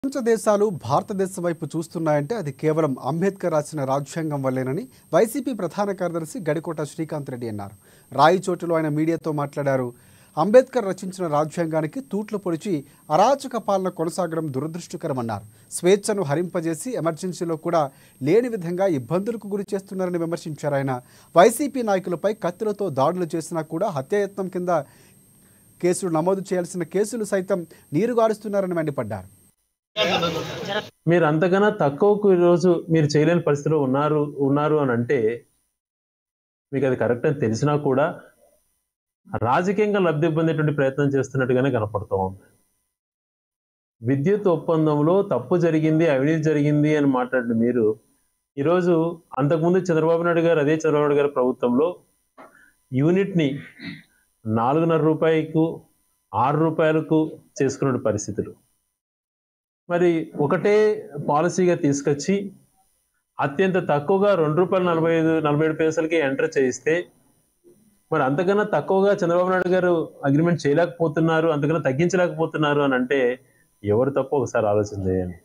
ప్రపంచ దేశాలు భారతదేశం వైపు చూస్తున్నాయంటే అది కేవలం అంబేద్కర్ రాసిన రాజ్యాంగం వల్లేనని వైసీపీ ప్రధాన కార్యదర్శి గడికోట శ్రీకాంత్ రెడ్డి అన్నారు. రాయచోటిలో ఆయన మీడియాతో మాట్లాడారు. అంబేద్కర్ రచించిన రాజ్యాంగానికి తూట్లు పొడిచి అరాచక పాలన కొనసాగడం దురదృష్టకరమన్నారు. స్వేచ్ఛను హరింపజేసి ఎమర్జెన్సీలో కూడా లేని విధంగా ఇబ్బందులకు గురి చేస్తున్నారని విమర్శించారు. ఆయన వైసీపీ నాయకులపై కత్తులతో దాడులు చేసినా కూడా హత్యాయత్నం కింద కేసులు నమోదు చేయాల్సిన కేసులు సైతం నీరుగారుస్తున్నారని మండిపడ్డారు. మీరు అంతకన్నా తక్కువకు ఈరోజు మీరు చేయలేని పరిస్థితిలో ఉన్నారు అని అంటే మీకు అది కరెక్ట్ అని తెలిసినా కూడా రాజకీయంగా లబ్ధి పొందేటువంటి ప్రయత్నం చేస్తున్నట్టుగానే కనపడుతూ ఉంది. విద్యుత్ ఒప్పందంలో తప్పు జరిగింది, అవినీతి జరిగింది అని మాట్లాడిన మీరు ఈరోజు అంతకుముందు చంద్రబాబు నాయుడు గారు, అదే చంద్రబాబు నాయుడు గారి ప్రభుత్వంలో యూనిట్ని 4.5 రూపాయలకు 6 రూపాయలకు చేసుకున్న పరిస్థితులు. మరి ఒకటే పాలసీగా తీసుకొచ్చి అత్యంత తక్కువగా ₹2.47 ఎంటర్ చేయిస్తే మరి అంతకన్నా తక్కువగా చంద్రబాబు నాయుడు గారు అగ్రిమెంట్ చేయలేకపోతున్నారు, అంతకన్నా తగ్గించలేకపోతున్నారు అని అంటే ఎవరు తప్ప ఒకసారి ఆలోచన చేయండి.